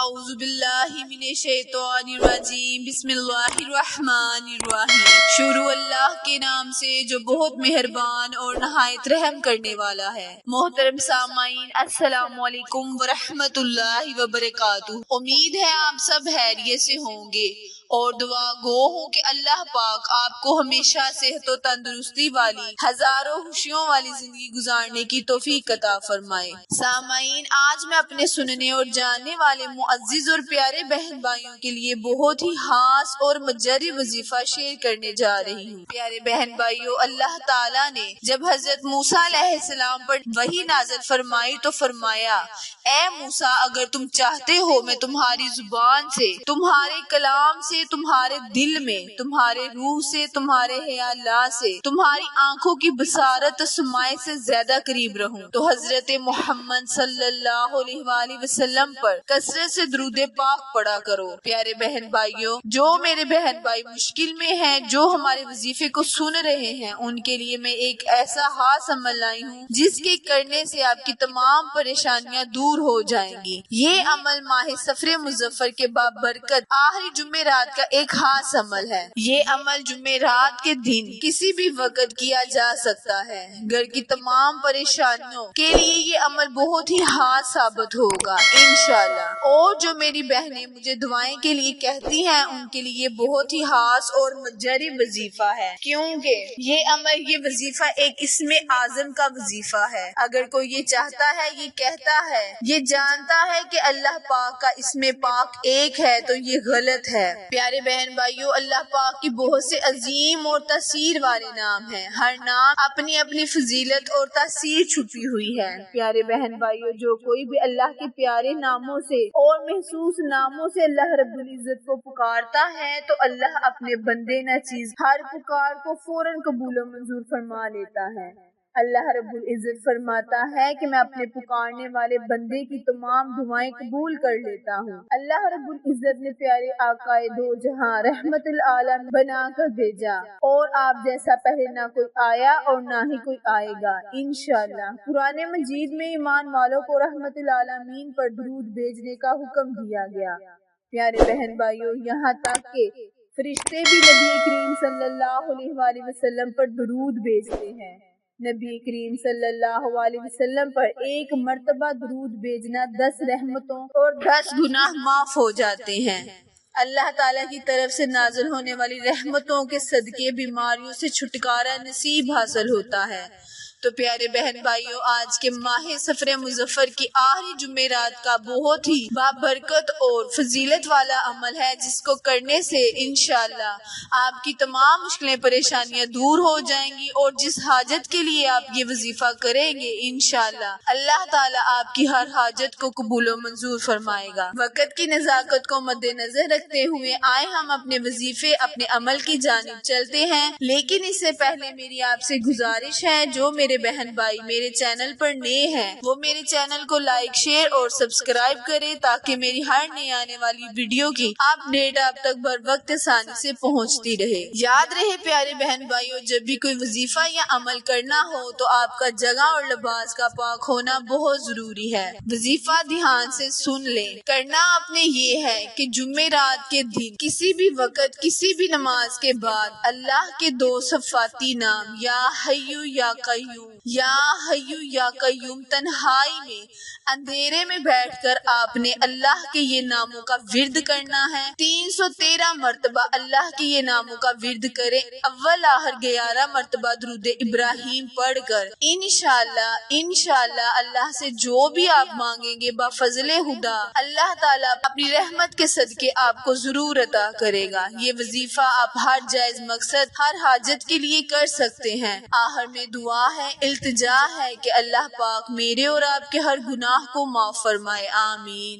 اعوذ باللہ من الشیطان الرجیم بسم اللہ الرحمن الرحیم۔ شروع اللہ کے نام سے جو بہت مہربان اور نہایت رحم کرنے والا ہے۔ محترم سامعین، السلام علیکم ورحمۃ اللہ وبرکاتہ۔ امید ہے آپ سب خیریت سے ہوں گے اور دعا گو ہوں کہ اللہ پاک آپ کو ہمیشہ صحت و تندرستی والی ہزاروں خوشیوں والی زندگی گزارنے کی توفیق عطا فرمائے۔ سامعین، آج میں اپنے سننے اور جاننے والے معزز اور پیارے بہن بھائیوں کے لیے بہت ہی خاص اور مجری وظیفہ شیئر کرنے جا رہی ہوں۔ پیارے بہن بھائیوں، اللہ تعالیٰ نے جب حضرت موسیٰ علیہ السلام پر وحی نازل فرمائی تو فرمایا، اے موسیٰ، اگر تم چاہتے ہو میں تمہاری زبان سے، تمہارے کلام سے، تمہارے دل میں، تمہارے روح سے، تمہارے خیالات سے، تمہاری آنکھوں کی بصارت سمائے سے زیادہ قریب رہوں تو حضرت محمد صلی اللہ علیہ وآلہ وسلم پر کثرت سے درود پاک پڑھا کرو۔ پیارے بہن بھائیوں، جو میرے بہن بھائی مشکل میں ہیں، جو ہمارے وظیفے کو سن رہے ہیں، ان کے لیے میں ایک ایسا خاص عمل لائی ہوں جس کے کرنے سے آپ کی تمام پریشانیاں دور ہو جائیں گی۔ یہ عمل ماہ سفر مظفر کے بابرکت آخری جمعرات کا ایک خاص عمل ہے۔ یہ عمل جمعرات کے دن کسی بھی وقت کیا جا سکتا ہے۔ گھر کی تمام پریشانیوں کے لیے یہ عمل بہت ہی خاص ثابت ہوگا انشاءاللہ۔ اور جو میری بہنیں مجھے دعائیں کے لیے کہتی ہیں، ان کے لیے بہت ہی خاص اور مجری وظیفہ ہے، کیونکہ یہ عمل، یہ وظیفہ ایک اسم اعظم کا وظیفہ ہے۔ اگر کوئی یہ چاہتا ہے، یہ کہتا ہے، یہ جانتا ہے کہ اللہ پاک کا اسم پاک ایک ہے تو یہ غلط ہے۔ پیارے بہن بھائیوں، اللہ پاک کی بہت سے عظیم اور تاثیر والے نام ہیں۔ ہر نام اپنی اپنی فضیلت اور تاثیر چھپی ہوئی ہے۔ پیارے بہن بھائیوں، جو کوئی بھی اللہ کے پیارے ناموں سے اور محسوس ناموں سے اللہ رب العزت کو پکارتا ہے تو اللہ اپنے بندے ناچیز ہر پکار کو فوراً قبول و منظور فرما لیتا ہے۔ اللہ رب العزت فرماتا ہے کہ میں اپنے پکارنے والے بندے کی تمام دعائیں قبول کر لیتا ہوں۔ اللہ رب العزت نے پیارے آقائے دو جہاں رحمت العالم بنا کر بھیجا، اور آپ جیسا پہلے نہ کوئی آیا اور نہ ہی کوئی آئے گا انشاءاللہ۔ قرآن مجید میں ایمان والوں کو رحمت العالمین پر درود بھیجنے کا حکم دیا گیا۔ پیارے بہن بھائیوں، یہاں تک کہ فرشتے بھی نبی کریم صلی اللہ علیہ وآلہ وسلم پر درود بھیجتے ہیں۔ نبی کریم صلی اللہ علیہ وسلم پر ایک مرتبہ درود بھیجنا 10 رحمتوں اور 10 گناہ معاف ہو جاتے ہیں۔ اللہ تعالیٰ کی طرف سے نازل ہونے والی رحمتوں کے صدقے بیماریوں سے چھٹکارا نصیب حاصل ہوتا ہے۔ تو پیارے بہن بھائیوں، آج کے ماہ سفر مظفر کی آخری جمعرات کا بہت ہی بابرکت اور فضیلت والا عمل ہے، جس کو کرنے سے انشاءاللہ آپ کی تمام مشکلیں پریشانیاں دور ہو جائیں گی، اور جس حاجت کے لیے آپ یہ وظیفہ کریں گے انشاءاللہ اللہ تعالیٰ آپ کی ہر حاجت کو قبول و منظور فرمائے گا۔ وقت کی نزاکت کو مد نظر رکھتے ہوئے آئے ہم اپنے وظیفے، اپنے عمل کی جانب چلتے ہیں، لیکن اس سے پہلے میری آپ سے گزارش ہے، جو میرے بہن بھائی میرے چینل پر نئے ہیں وہ میرے چینل کو لائک، شیئر اور سبسکرائب کریں، تاکہ میری ہر نئی آنے والی ویڈیو کی اپڈیٹ آپ تک بر وقت آسانی سے پہنچتی رہے۔ یاد رہے پیارے بہن بھائیوں، جب بھی کوئی وظیفہ یا عمل کرنا ہو تو آپ کا جگہ اور لباس کا پاک ہونا بہت ضروری ہے۔ وظیفہ دھیان سے سن لیں۔ کرنا آپ نے یہ ہے کہ جمعرات کے دن کسی بھی وقت، کسی بھی نماز کے بعد اللہ کے 2 سفاتی نام یا حیو یا قیوم، یا حیو یا قیوم، تنہائی میں اندھیرے میں بیٹھ کر آپ نے اللہ کے یہ ناموں کا ورد کرنا ہے۔ 313 مرتبہ اللہ کے یہ ناموں کا ورد کریں، اول آخر 11 مرتبہ درود ابراہیم پڑھ کر انشاءاللہ اللہ سے جو بھی آپ مانگیں گے بفضل خدا اللہ تعالیٰ اپنی رحمت کے صدقے آپ کو ضرور عطا کرے گا۔ یہ وظیفہ آپ ہر جائز مقصد، ہر حاجت کے لیے کر سکتے ہیں۔ آخر میں دعا ہے، التجا ہے کہ اللہ پاک میرے اور آپ کے ہر گناہ کو معاف فرمائے، آمین۔